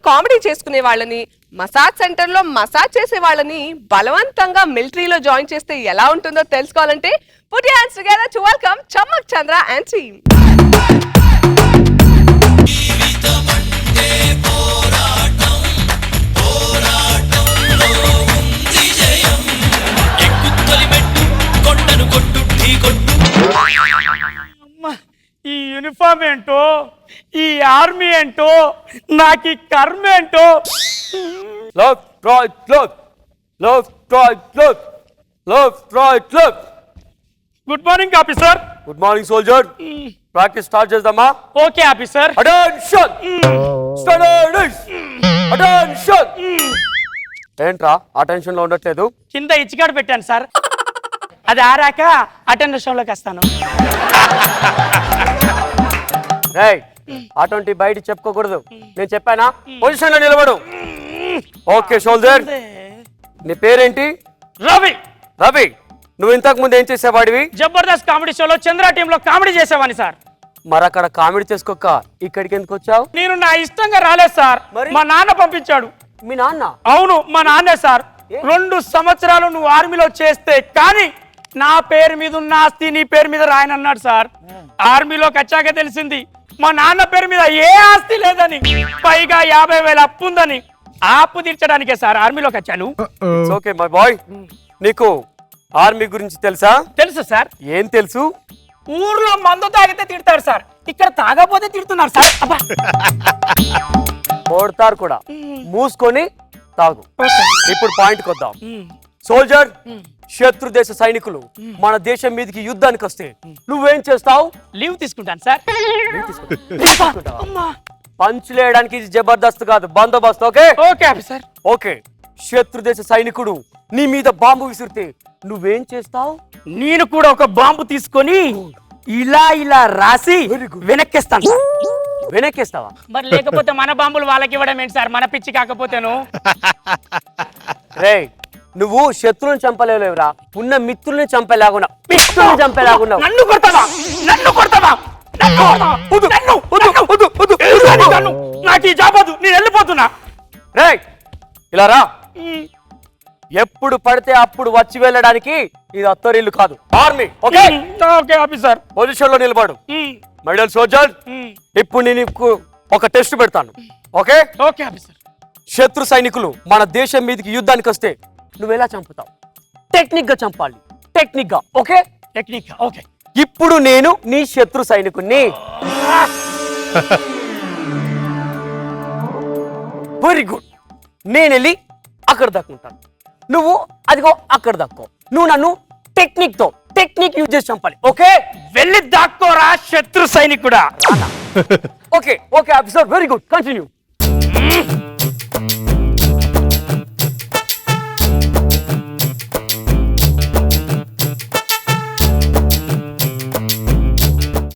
Comedy చేసుకునే వాళ్ళని, massage centre లో మసాజ్ చేసే వాళ్ళని బలవంతంగా మిలిటరీలో జాయిన్ చేస్తే ఎలా ఉంటుందో తెలుసుకోవాలంటే put your hands together to welcome Chammak Chandra and team. ఈ యూనిఫామ్ ఏంటో, ఈ ఆర్మీ ఏంటో, నాకు ఈ కర్మ ఏంటో. Good morning officer. Good morning soldier. Practice start చేద్దామా? Okay officer. Attention studies attention. ఏంట్రా అటెన్షన్ లో ఉండట్లేదు? కింద ఇచ్చికాడు పెట్టాను సార్, అది ఆరాక అటెన్షన్ లోకి వస్తాను. రేయ్ అటువంటి బయట చెప్పుకోకూడదు, నేను చెప్పానా? పొజిషన్ లో నిలబడు. ఓకే సోల్జర్, నీ పేరేంటి? రవి. రవి, నువ్వు ఇంతకు ముందు ఏం చేసేవాడివి? జబర్దస్త్ కామెడీ షోలో చంద్ర టీంలో కామెడీ చేసేవాడిని సార్. మరి అక్కడ కామెడీ చేసుకోక ఇక్కడికి ఎందుకు వచ్చావు? నేను నా ఇష్టంగా రాలేదు సార్, మా నాన్న పంపించాడు. మీ నాన్న? అవును, మా నాన్నే సార్. 2 సంవత్సరాలు నువ్వు ఆర్మీలో చేస్తే కానీ నా పేరు మీద ఉన్న ఆస్తి నీ పేరు మీద రాయనన్నాడు సార్. ఆర్మీలోకి వచ్చాక తెలిసింది మా నాన్న పేరు మీద ఏ ఆస్తి లేదని, పైగా 50,000 అప్పు ఉందని. ఆ అప్పు తీర్చడానికే సార్ ఆర్మీలోకి వచ్చాను. ఓకే మై బాయ్, నీకు ఆర్మీ గురించి తెలుసా? తెలుసు సార్. ఏం తెలుసు? ఊర్లో మందు తాగితే తిడతారు సార్, ఇక్కడ తాగపోతే తిడుతున్నారు సార్. అబ్బా. కొడతారు కూడా, మూసుకొని తాగు. ఇప్పుడు పాయింట్కి వద్దాం. సోల్జర్, శత్రు దేశ సైనికులు మన దేశం మీదకి యుద్ధానికి వస్తే నువ్వేం చేస్తావు? లీవ్ తీసుకుంటాను సార్. పంచులేయడానికి ఇది జబర్దస్త్ కాదు, బందోబస్తు. Okay okay officer. ఓకే, శత్రు దేశ సైనికుడు నీ మీద బాంబు విసిరితే నువ్వేం చేస్తావు? నేను కూడా ఒక బాంబు తీసుకొని ఇలా ఇలా రాసి వెనక్కేస్తాను. వెనక్కేస్తావా? మరి లేకపోతే మన బాంబులు వాళ్ళకి ఇవ్వడం ఏంటి సార్, మన పిచ్చి కాకపోతేను. రే, నువ్వు శత్రువుని చంపలేవురా, ఉన్న మిత్రుల్ని చంపేలాగున్నా, మిత్రుల్ని చంపేలాగున్నావు. నన్ను కొడతావా? నన్ను కొడతావా? నాకు ఈ జాబ్ వద్దు, నేను వెళ్ళిపోతున్నా. రే ఇలా రా. ఎప్పుడు పడితే అప్పుడు వచ్చి వెళ్ళడానికి ఇది అత్తరిల్లు కాదు, army. Okay okay officer. Position లో నిలబడు. మై డియర్ సోల్జర్, ఇప్పుడు నేను నీకు ఒక టెస్ట్ పెడతాను. Okay okay officer. శత్రు సైనికులు మన దేశం మీదకి యుద్ధానికి వస్తే నువ్వు ఎలా చంపుతావు? టెక్నిక్ గా చంపాలి, టెక్నిక్ గా. Okay technique. ఓకే. ఇప్పుడు నేను నీ శత్రు సైనికుణ్ణి. Very good. నేను వెళ్ళి అక్కడ దక్కుంటాను, నువ్వు అదిగో అక్కడ దక్కో. నువ్వు నన్ను టెక్నిక్ యూజ్ చేసి చంపాలి. ఓకే, వెళ్ళి దాక్కోరా శత్రు సైనికుడా. Okay okay officer, very good, continue.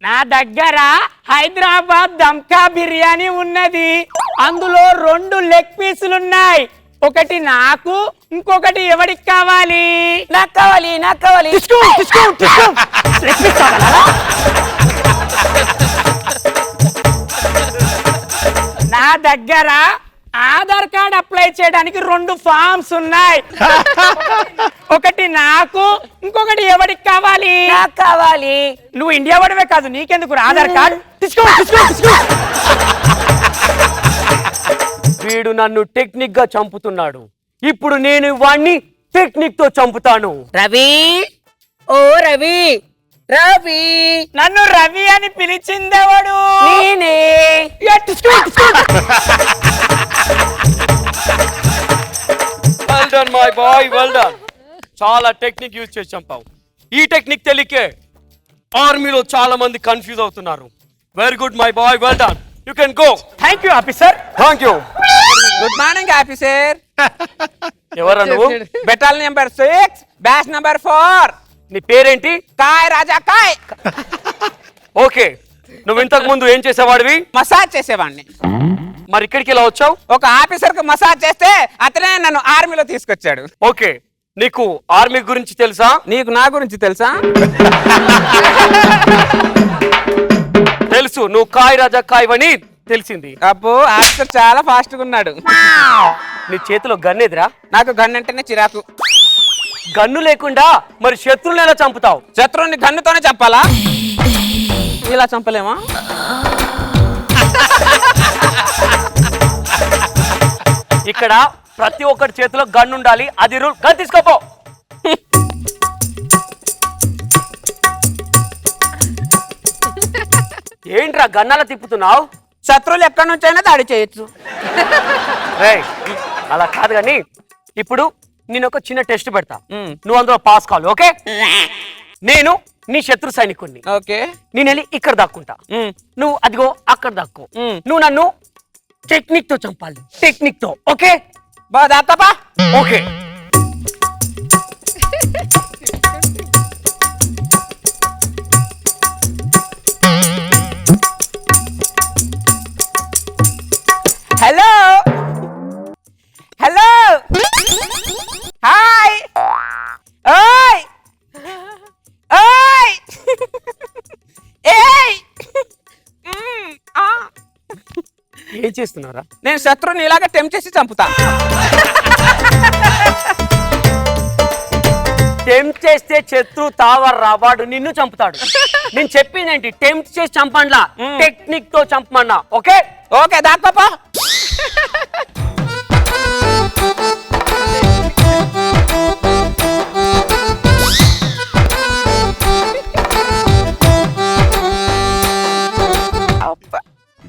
నా దగ్గర హైదరాబాద్ దమ్కా బిర్యానీ ఉన్నది, అందులో 2 లెగ్ పీసులు ఉన్నాయి. ఒకటి నాకు, ఇంకొకటి ఎవరికి కావాలి? నాకు కావాలి, నాకు కావాలి. నా దగ్గర ఆధార్ కార్డ్ అప్లై చేయడానికి 2 ఫామ్స్ ఉన్నాయి. ఒకటి నాకు, ఇంకొకటి ఎవరికి కావాలి? నాకు కావాలి. నువ్వు ఇండియా వాడివే కాదు, నీకెందుకు ఆధార్ కార్డ్? తీసుకో. వీడు నన్ను టెక్నిక్ గా చంపుతున్నాడు, ఇప్పుడు నేను వాణ్ణి టెక్నిక్ తో చంపుతాను. రవి, ఓ రవి, రవి. నన్ను రవి అని పిలిచిందేవాడు నేనే. Well done my boy, well done. చాలా టెక్నిక్ యూజ్ చేసి చంపావు. ఈ టెక్నిక్ తెలియకే ఆర్మీలో చాలా మంది కన్ఫ్యూజ్ అవుతున్నారు. Very good my boy, well done. You can go. Thank you officer. Thank you. Good morning officer. ఎవరా నువ్వు? బెటాల్ నెంబర్ 6 బ్యాచ్ నెంబర్ 4. నీ పేరేంటి? కాయ్ రాజా కాయ్. ఓకే, నువ్వు ఇంతకు ముందు ఏం చేసేవాడివి? మసాజ్ చేసేవాడిని. మరి ఇక్కడికి ఎలా వచ్చావు? ఒక ఆఫీసర్ కు మసాజ్ చేస్తే అతనే నన్ను ఆర్మీలో తీసుకొచ్చాడు. ఓకే, నీకు ఆర్మీ గురించి తెలుసా? నీకు నా గురించి తెలుసా? తెలుసు, నువ్వు కాయ్ రాజా కాయ్ అని తెలిసింది? అబ్బో ఆఫీసర్ చాలా ఫాస్ట్ గా ఉన్నాడు. నీ చేతిలో గన్ ఎదురా? నాకు గన్ను అంటేనే చిరాకు. గన్ను లేకుండా మరి శత్రువులను ఎలా చంపుతావు? శత్రువుని గన్నుతోనే చంపాలా? ఇలా చంపలేమా? ఇక్కడ ప్రతి ఒక్కరి చేతిలో గన్ ఉండాలి, అది రూల్. గన్ తీసుకోపో. ఏంట్రా గన్నాల తిప్పుతున్నావు? శత్రువులు ఎక్కడి నుంచి అయినా దాడి చేయొచ్చు. రేయ్, అలా కాదు కానీ ఇప్పుడు నేను ఒక చిన్న టెస్ట్ పెడతా. మ్. నువ్వు అందులో పాస్ కావాలి, ఓకే? నేను నీ శత్రు సైనికుడిని. ఓకే. నేను వెళ్ళి ఇక్కడ దాక్కుంటా, నువ్వు అదిగో అక్కడ దాక్కో. మ్. నువ్వు నన్ను టెక్నిక్ తో చంపాలి, టెక్నిక్ తో. ఓకే? బాగా దాత్తపా. ఓకే. హలో హలో హాయ్ ఓయ్ ఓయ్ ఏయ్ ఏం చేస్తున్నారా? నేను శత్రువుని ఇలాగ టెంప్ చేసి చంపుతా. టెంప్ట్ చేస్తే శత్రు తావర్రా, వాడు నిన్ను చంపుతాడు. నేను చెప్పిందేంటి? టెంప్ట్ చేసి చంపండ్లా, టెక్నిక్ తో చంపమన్నా. ఓకే? ఓకే దాత్తపా.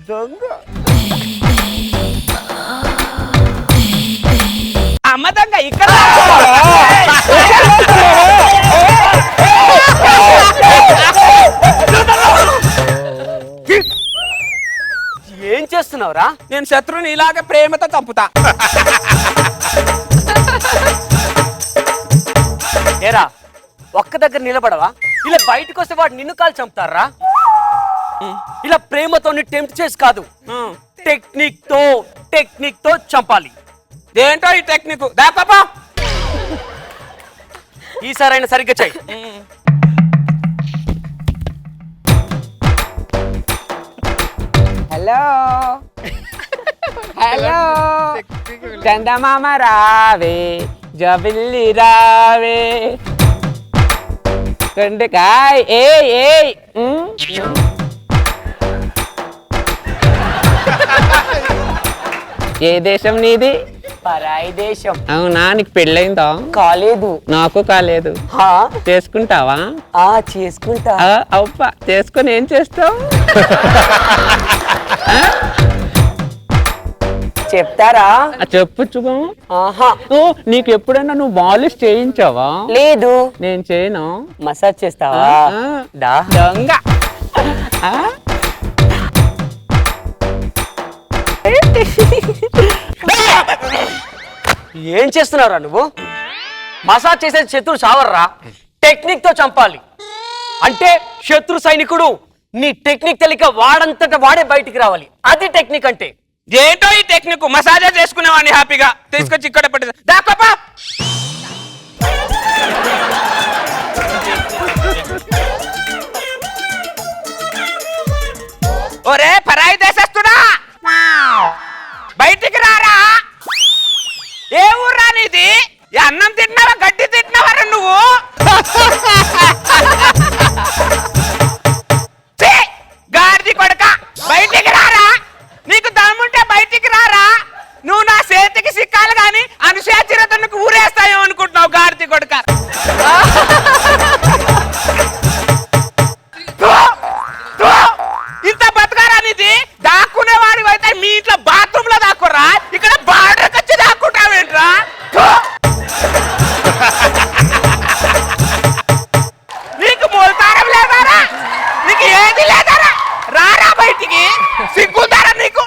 దొంగ అమ్మ దొంగ ఇక్కడ. ఏం చేస్తున్నావురా? నేను శత్రువుని ఇలాగ ప్రేమతో చంపుతా. ఏరా, ఒక్క దగ్గర నిలబడవా? ఇలా బయటకు వస్తే వాడు నిన్ను కాల్ చంపుతారా? ఇలా ప్రేమతో టెంప్ట్ చేసి కాదు, టెక్నిక్ తో చంపాలి. ఏంటో ఈ టెక్నిక్? దాత్తపా. ఈసారైనా సరిగ్గా చెయ్యి. హలో హలో చందమామ రావే, జబిల్లి రావే, కొండకాయ్ ఏయ్ ఏయ్. ఏ దేశం నీది? పరాయి దేశం. అవునా, నీకు పెళ్ళైందా? కాలేదు. నాకు కాలేదు. చేసుకుంటావా? చేసుకుంటా. అవ్వ, చేసుకొని ఏం చేస్తావు? చెప్తారా? చెప్పొచ్చు. నీకు ఎప్పుడైనా నువ్వు మాలిష్ చేయించావా? లేదు. నేను చేయను. మసాజ్ చేస్తావా? దొంగ. ఏం చేస్తున్నావురా నువ్వు? మసాజ్ చేసేది శత్రువు చావర్రా, టెక్నిక్ తో చంపాలి. అంటే శత్రు సైనికుడు నీ టెక్నిక్ తెలియక వాడంతట వాడే బయటికి రావాలి, అది టెక్నిక్ అంటే. ఏంటో ఈ టెక్నిక్? మసాజా చేసుకునేవాడిని హ్యాపీగా తీసుకొచ్చి ఇక్కడ పెట్టి దాకోపా. ఒరే పరాయి దేశస్తుడా, బయటికి రారా. ఏ ఊర్రా నీది? అన్నం తింటున్నావా, గడ్డి తింటున్నావా నువ్వు? గాడిది కొడక, బయటికి రారా. నీకు దమ్ముంటే బయటికి రారా. నువ్వు నా చేతికి సిక్కాలి గాని అనుశాచిరతకు ఊరేస్తాయో అనుకుంటున్నావు, గాడిది కొడక. ఇంత బతకారనిది దాక్కునేవాడి అయితే మీ ఇంట్లో బాత్రూమ్ లో దాక్కురా, ఇక్కడ బార్డర్ వచ్చి దాక్కుంటావేంట్రా? నీకు మూలతారం లేదారా? నీకు ఏది లేదారా? రారా బయటికి, సిగ్గుతారా నీకు?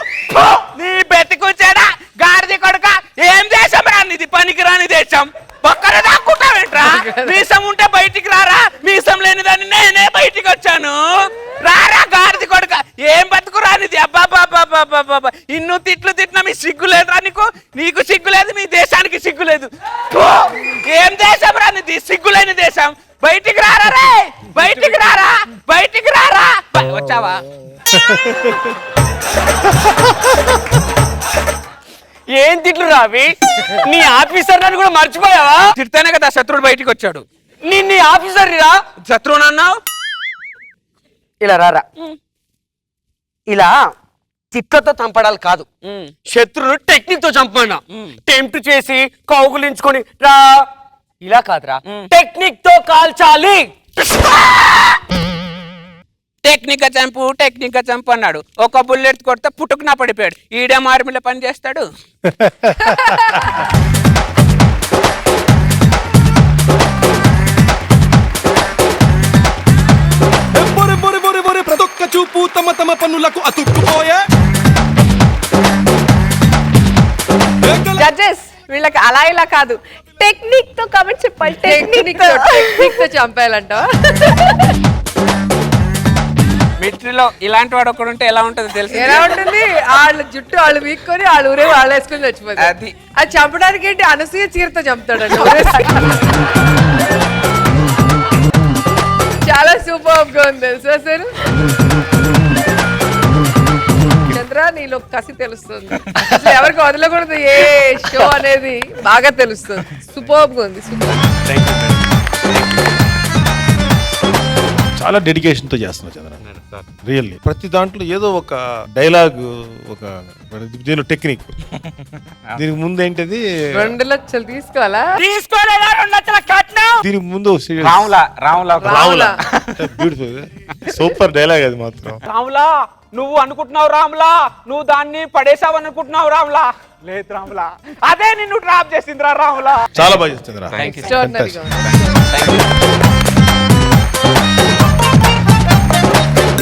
నీ బెతికొచ్చాడా గాడిది కొడుక. ఏం దేశం రా నీది? పనికిరాని దేశం. పక్కన దాక్కుంటావేంట్రా? మీసం ఉంటే బయటికి రారా. మీసం లేనిదాన్ని నేనే బయటికి వచ్చాను. రారా గాడిది కొడుక. ఏం బతుకురానిది? అబ్బాబాబాబాబాబా, ఇన్ను తిట్లు తిట్టినా మీ సిగ్గు లేదురా నీకు? నీకు సిగ్గు లేదు, మీ దేశానికి సిగ్గు లేదు. ఏం దేశం రానిది? సిగ్గులేని దేశం. బయటికి రారా రే, బయటికి రారా, బయటికి రారా. వచ్చావా? ఏం తిట్లు రావి నీ ఆఫీసర్ నన్ను కూడా మర్చిపోయావా? తిడితేనే కదా శత్రుడు బయటికి వచ్చాడు. నీ ఆఫీసర్ రా. శత్రువుని అన్నావు. ఇలా రారా. ఇలా తిట్లతో చంపడాలు కాదు, శత్రువును టెక్నిక్ తో చంపమన్నా. టెంప్ట్ చేసి కౌగులించుకొని రా ఇలా కాదురా, టెక్నిక్ తో కాల్చాలి. టెక్నిక్ గా చంపు అన్నాడు. ఒక బుల్లెట్ కొడితే పుట్టుకునా పడిపోయాడు. ఈడే ఆర్మీలో పని చేస్తాడు. ప్రతొక్క చూపు తమ తమ పన్నులకు అతుక్కుపోయే. జడ్జెస్ వీళ్ళకి అలా ఇలా కాదు, టెక్నిక్ తో కమెంట్ చెప్పాలి. టెక్నిక్ తో చంపేయాలంట. మిలిటరీలో ఇలాంటి వాడు ఒకడు ఉంటే ఎలా ఉంటది తెలుసు? ఎలా ఉంటుంది? వాళ్ళ జుట్టు వాళ్ళు వీక్కొని వాళ్ళు ఊరే వాళ్ళు వేసుకొని చచ్చిపోతారు. అది చంపడానికి ఏంటి, అనసూయ చీరతో చంపుతాడు. చాలా సూపర్ గా ఉంది తెలుసా సార్. చంద్ర నీలో కసి తెలుస్తుంది, అసలు ఎవరికి వదలకూడదు ఏ షో అనేది బాగా తెలుస్తుంది. సూపర్ గా ఉంది. సూపర్. చాలా డెడికేషన్ తో చేస్తున్నా చంద్ర, రియల్లీ. ప్రతి దాంట్లో ఏదో ఒక డైలాగ్, ఒక దీని టెక్నిక్. దీనికి ముందు ఏంటిది, 2 లక్షలు తీసుకోవాలా? తీసుకోలేదా 2 లక్షల కట్నం? దీనికి ముందు రాములా బ్యూటిఫుల్ సూపర్ డైలాగ్ అది మాత్రం. రాములా నువ్వు అనుకుంటున్నావు, రాములా నువ్వు దాన్ని పడేసావు అనుకుంటున్నావు, రాములా లేదు రాములా అదే నిన్ను డ్రాప్ చేసిందిరా రాములా. చాలా బాగా చేస్తుంది చంద్ర. Extraordinary గా ఉంది.